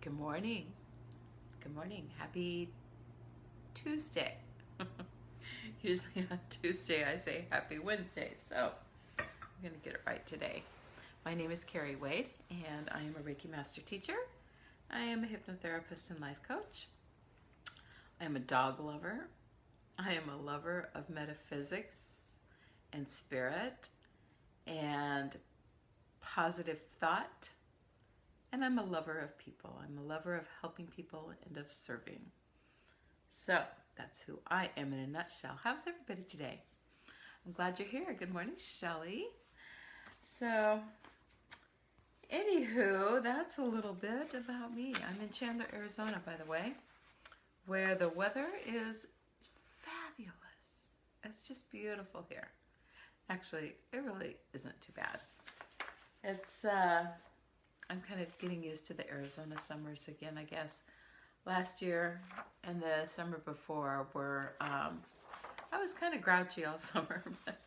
Good morning. Good morning. Happy Tuesday. Usually on Tuesday I say happy Wednesday, so I'm going to get it right today. My name is Kerri Wade, and I am a Reiki Master Teacher. I am a hypnotherapist and life coach. I am a dog lover. I am a lover of metaphysics and spirit and positive thought. And I'm a lover of people. I'm a lover of helping people and of serving. So that's who I am in a nutshell. How's everybody today? I'm glad you're here. Good morning, Shelly. So, anywho, that's a little bit about me. I'm in Chandler, Arizona, by the way, where the weather is fabulous. It's just beautiful here. Actually, it really isn't too bad. It's, I'm kind of getting used to the Arizona summers again, I guess. Last year and the summer before were, I was kind of grouchy all summer, but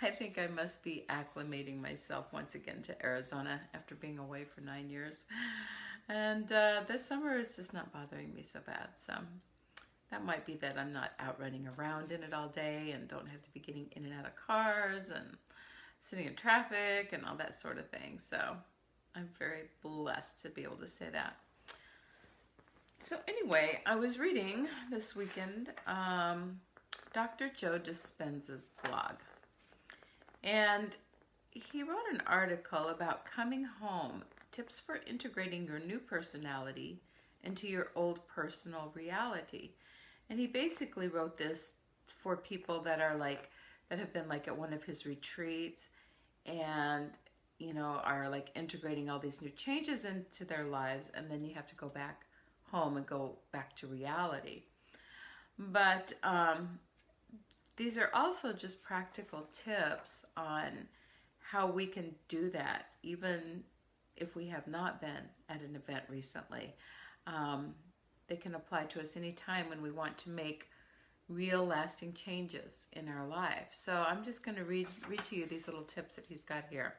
I think I must be acclimating myself once again to Arizona after being away for 9 years. And this summer is just not bothering me so bad. So that might be that I'm not out running around in it all day and don't have to be getting in and out of cars and sitting in traffic and all that sort of thing. So I'm very blessed to be able to say that. So anyway, I was reading this weekend Dr. Joe Dispenza's blog. And he wrote an article about coming home, tips for integrating your new personality into your old personal reality. And he basically wrote this for people that are like, that have been like at one of his retreats and are like integrating all these new changes into their lives, and then you have to go back home and go back to reality. But these are also just practical tips on how we can do that, even if we have not been at an event recently. They can apply to us anytime when we want to make real lasting changes in our life. So I'm just going to read to you these little tips that he's got here.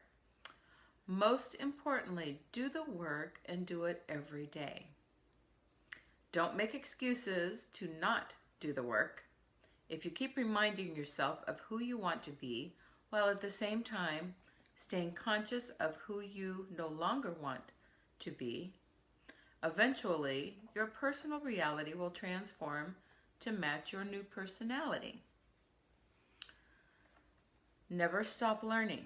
Most importantly, do the work and do it every day. Don't make excuses to not do the work. If you keep reminding yourself of who you want to be, while at the same time staying conscious of who you no longer want to be, eventually your personal reality will transform to match your new personality. Never stop learning.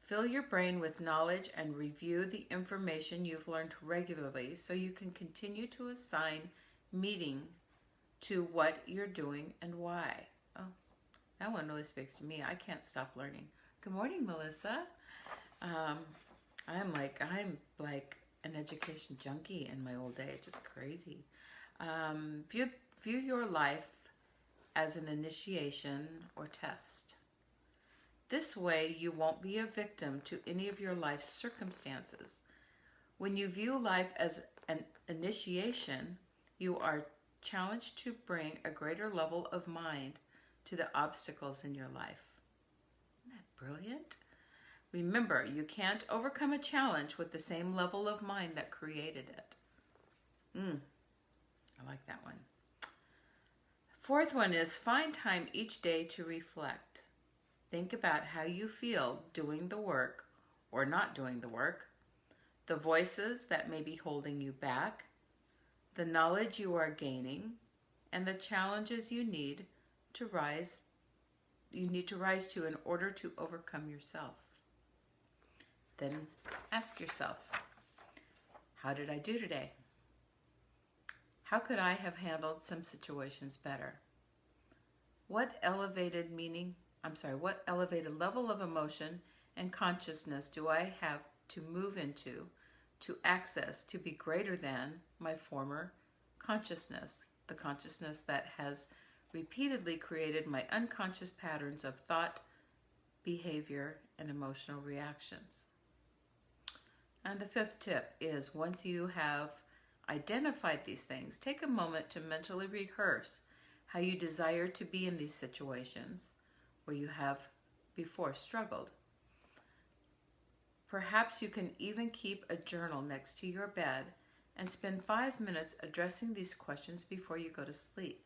Fill your brain with knowledge and review the information you've learned regularly so you can continue to assign meaning to what you're doing and why. Oh, that one really speaks to me. I can't stop learning. Good morning, Melissa. I'm like an education junkie in my old age. It's crazy. View your life as an initiation or test. This way, you won't be a victim to any of your life's circumstances. When you view life as an initiation, you are challenged to bring a greater level of mind to the obstacles in your life. Isn't that brilliant? Remember, you can't overcome a challenge with the same level of mind that created it. I like that one. Fourth one is find time each day to reflect. Think about how you feel doing the work or not doing the work, the voices that may be holding you back, the knowledge you are gaining, and the challenges you need to rise to in order to overcome yourself. Then ask yourself, how did I do today? How could I have handled some situations better? What elevated level of emotion and consciousness do I have to move into, to access, to be greater than my former consciousness, the consciousness that has repeatedly created my unconscious patterns of thought, behavior, and emotional reactions? And the fifth tip is, once you have identified these things, take a moment to mentally rehearse how you desire to be in these situations where you have before struggled. Perhaps you can even keep a journal next to your bed and spend 5 minutes addressing these questions before you go to sleep.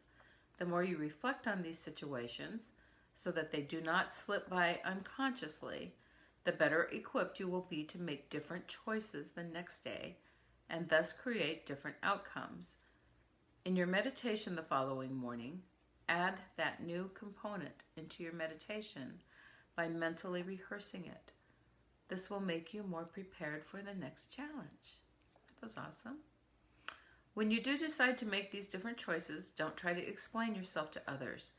The more you reflect on these situations, so that they do not slip by unconsciously, the better equipped you will be to make different choices the next day and thus create different outcomes. In your meditation the following morning, add that new component into your meditation by mentally rehearsing it. This will make you more prepared for the next challenge. That's awesome. When you do decide to make these different choices, don't try to explain yourself to others.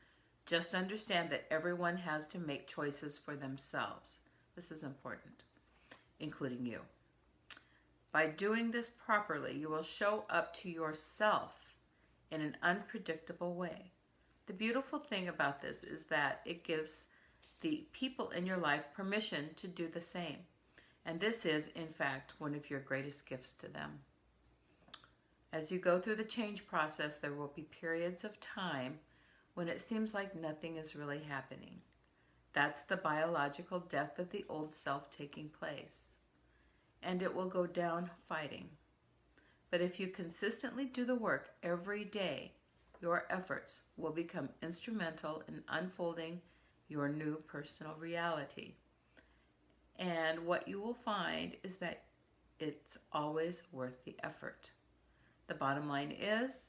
Just understand that everyone has to make choices for themselves. This is important, including you. By doing this properly, you will show up to yourself in an unpredictable way. The beautiful thing about this is that it gives the people in your life permission to do the same. And this is, in fact, one of your greatest gifts to them. As you go through the change process, there will be periods of time when it seems like nothing is really happening. That's the biological death of the old self taking place. And it will go down fighting. But if you consistently do the work every day, your efforts will become instrumental in unfolding your new personal reality. And what you will find is that it's always worth the effort. The bottom line is,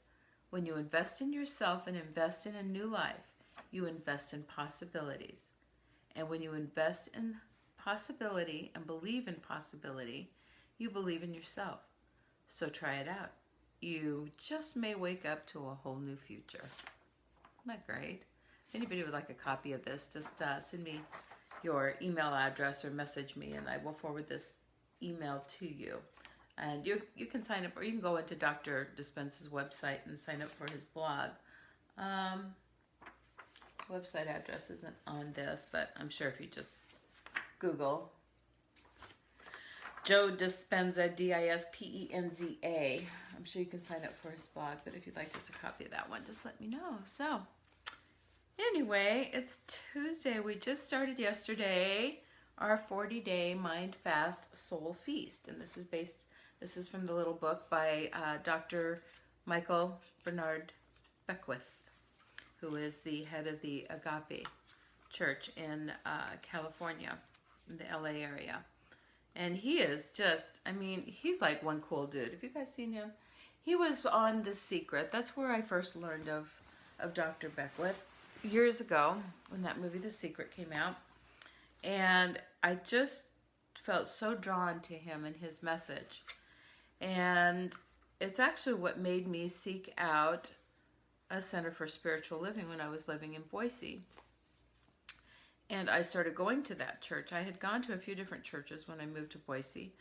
when you invest in yourself and invest in a new life, you invest in possibilities. And when you invest in possibility and believe in possibility, you believe in yourself. So try it out. You just may wake up to a whole new future. Isn't that great? If anybody would like a copy of this, just send me your email address or message me, and I will forward this email to you. And you can sign up, or you can go into Dr. Dispenza's website and sign up for his blog. Website address isn't on this, but I'm sure if you just Google Joe Dispenza, Dispenza, I'm sure you can sign up for his blog. But if you'd like just a copy of that one, just let me know. So anyway, it's Tuesday. We just started yesterday our 40-day Mind Fast Soul Feast, and this is from the little book by Dr. Michael Bernard Beckwith, who is the head of the Agape Church in California, in the LA area. And he is just, he's like one cool dude. Have you guys seen him? He was on The Secret. That's where I first learned of Dr. Beckwith years ago when that movie The Secret came out. And I just felt so drawn to him and his message. And it's actually what made me seek out a Center for Spiritual Living when I was living in Boise. And I started going to that church. I had gone to a few different churches when I moved to Boise.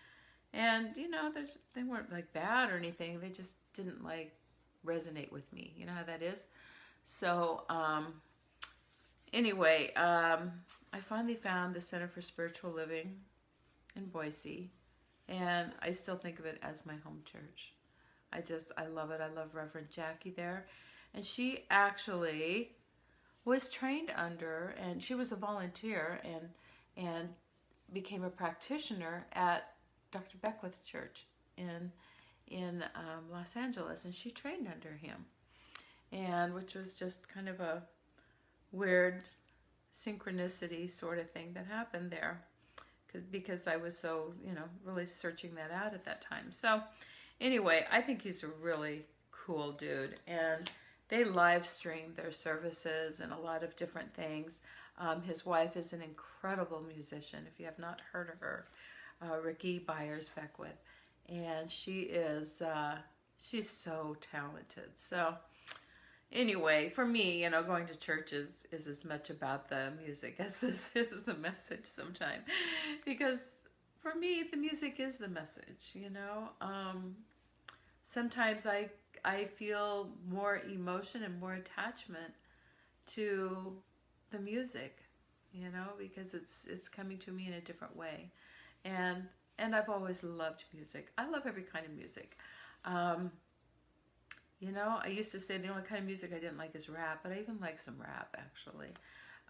And, they weren't like bad or anything. They just didn't resonate with me. You know how that is? So, anyway, I finally found the Center for Spiritual Living in Boise. And I still think of it as my home church. I love it. I love Reverend Jackie there. And she actually was trained under, and she was a volunteer and became a practitioner at Dr. Beckwith's church in Los Angeles, and she trained under him, and which was just kind of a weird synchronicity sort of thing that happened there, because I was so really searching that out at that time. So anyway, I think he's a really cool dude, and they live stream their services and a lot of different things. His wife is an incredible musician. If you have not heard of her, Ricky Byers Beckwith, and she's so talented. So anyway, for me, going to church is as much about the music as this is the message sometimes, because for me, the music is the message. Sometimes I feel more emotion and more attachment to the music, because it's coming to me in a different way. And I've always loved music. I love every kind of music. I used to say the only kind of music I didn't like is rap, but I even like some rap, actually.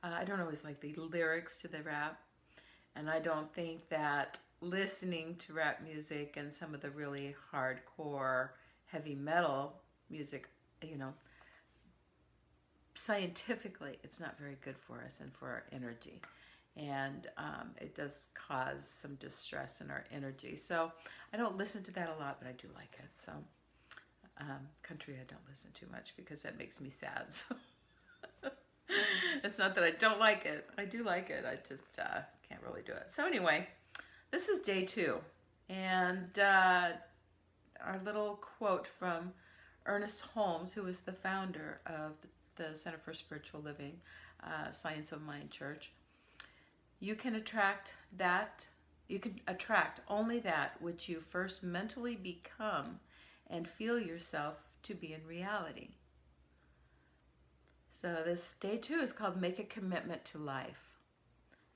I don't always like the lyrics to the rap, and I don't think that listening to rap music and some of the really hardcore heavy metal music, you know, scientifically, it's not very good for us and for our energy. And it does cause some distress in our energy. So I don't listen to that a lot, but I do like it. So country I don't listen too much because that makes me sad. So it's not that I don't like it. I do like it. I just can't really do it. So anyway, this is day 2. And our little quote from Ernest Holmes, who is the founder of the Center for Spiritual Living, Science of Mind Church. You can attract only that which you first mentally become and feel yourself to be in reality. So this day 2 is called Make a Commitment to Life.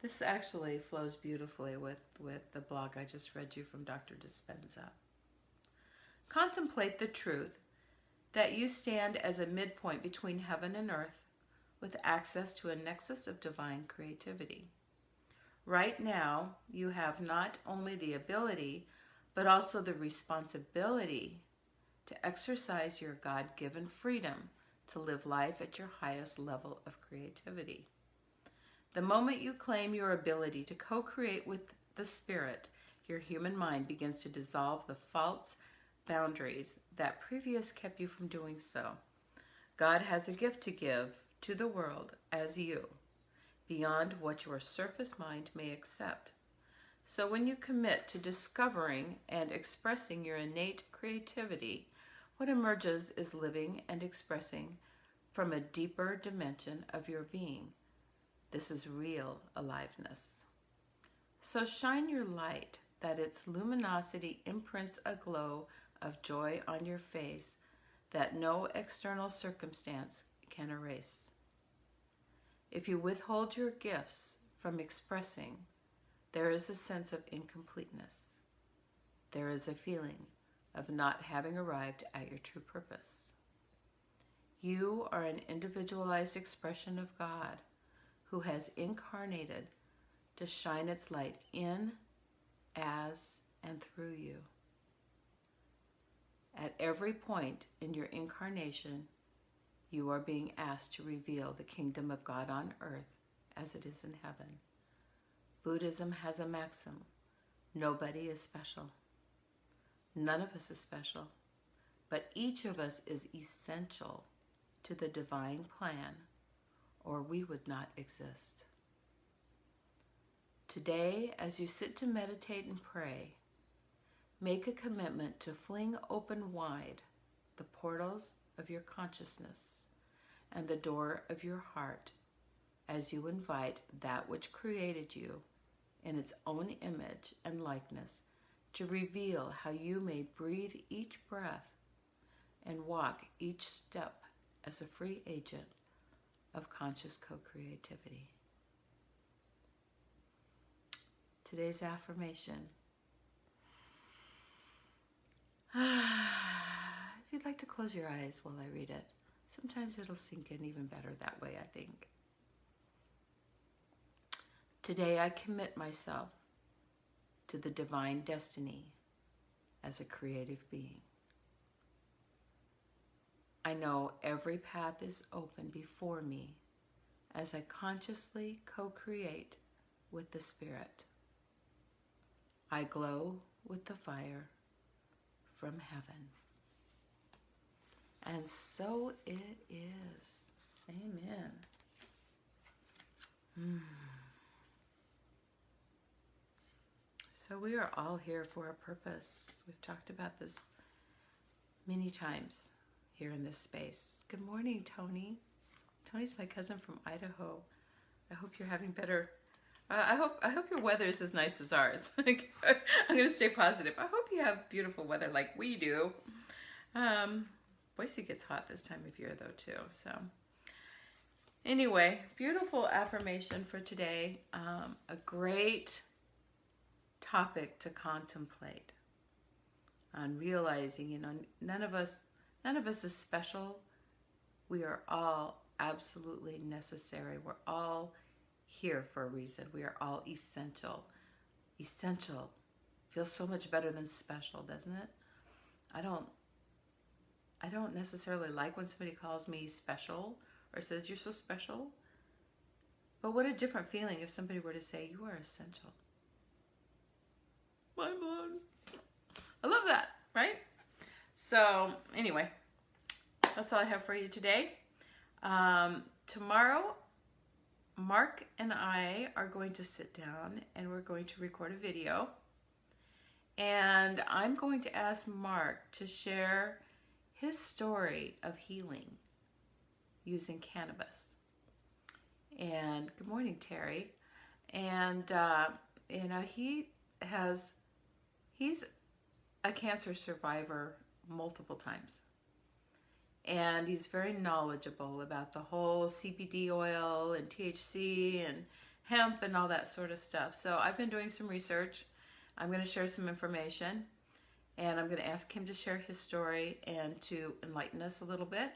This actually flows beautifully with the blog I just read you from Dr. Dispenza. Contemplate the truth that you stand as a midpoint between heaven and earth with access to a nexus of divine creativity. Right now, you have not only the ability, but also the responsibility to exercise your God-given freedom to live life at your highest level of creativity. The moment you claim your ability to co-create with the Spirit, your human mind begins to dissolve the false boundaries that previously kept you from doing so. God has a gift to give to the world as you, beyond what your surface mind may accept. So when you commit to discovering and expressing your innate creativity, what emerges is living and expressing from a deeper dimension of your being. This is real aliveness. So shine your light that its luminosity imprints a glow of joy on your face that no external circumstance can erase. If you withhold your gifts from expressing, there is a sense of incompleteness. There is a feeling of not having arrived at your true purpose. You are an individualized expression of God who has incarnated to shine its light in, as, and through you. At every point in your incarnation, you are being asked to reveal the kingdom of God on earth as it is in heaven. Buddhism has a maxim: nobody is special. None of us is special, but each of us is essential to the divine plan, or we would not exist. Today, as you sit to meditate and pray, make a commitment to fling open wide the portals of your consciousness and the door of your heart as you invite that which created you in its own image and likeness to reveal how you may breathe each breath and walk each step as a free agent of conscious co-creativity. Today's affirmation. If you'd like to close your eyes while I read it, sometimes it'll sink in even better that way, I think. Today I commit myself to the divine destiny as a creative being. I know every path is open before me as I consciously co-create with the Spirit. I glow with the fire from heaven. And so it is. Amen. So we are all here for a purpose. We've talked about this many times here in this space. Good morning, Tony. Tony's my cousin from Idaho. I hope you're having better. I hope your weather is as nice as ours. I'm going to stay positive. I hope you have beautiful weather like we do. Boise gets hot this time of year though too. So anyway, beautiful affirmation for today. A great topic to contemplate on realizing, none of us is special. We are all absolutely necessary. We're all here for a reason. We are all essential Feels so much better than special, doesn't it? I don't necessarily like when somebody calls me special or says you're so special. But what a different feeling if somebody were to say you are essential. Mind blown. I love that, right? So anyway, that's all I have for you today. Tomorrow, Mark and I are going to sit down and we're going to record a video. And I'm going to ask Mark to share his story of healing using cannabis. And good morning, Terry. And, you know, he's a cancer survivor multiple times. And he's very knowledgeable about the whole CBD oil and THC and hemp and all that sort of stuff. So I've been doing some research. I'm going to share some information, and I'm going to ask him to share his story and to enlighten us a little bit.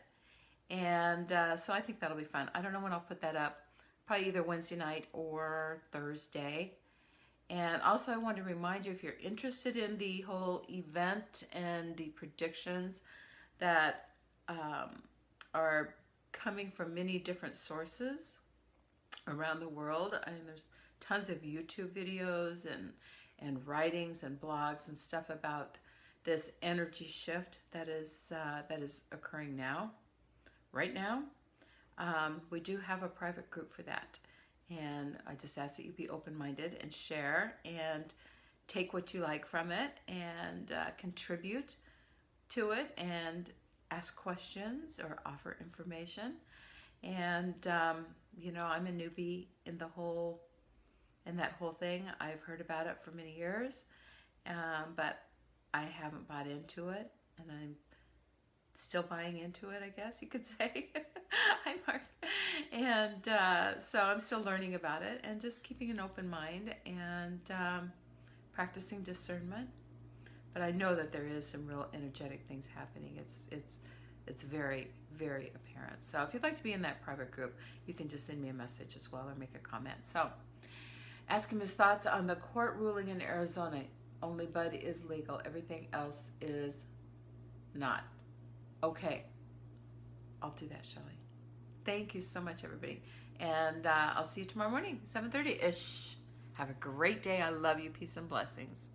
And so I think that'll be fun. I don't know when I'll put that up, probably either Wednesday night or Thursday. And also I want to remind you, if you're interested in the whole event and the predictions that are coming from many different sources around the world. I mean, there's tons of YouTube videos and writings and blogs and stuff about this energy shift that is occurring now, right now. We do have a private group for that. And I just ask that you be open-minded and share and take what you like from it and contribute to it and ask questions or offer information. And, you know, I'm a newbie in that whole thing. I've heard about it for many years, but I haven't bought into it, and I'm still buying into it, I guess you could say. Hi, Mark. And so I'm still learning about it and just keeping an open mind and practicing discernment. But I know that there is some real energetic things happening. It's very, very apparent. So if you'd like to be in that private group, you can just send me a message as well or make a comment. So ask him his thoughts on the court ruling in Arizona. Only bud is legal. Everything else is not. Okay. I'll do that, Shelley. Thank you so much, everybody. And I'll see you tomorrow morning, 7:30-ish. Have a great day. I love you. Peace and blessings.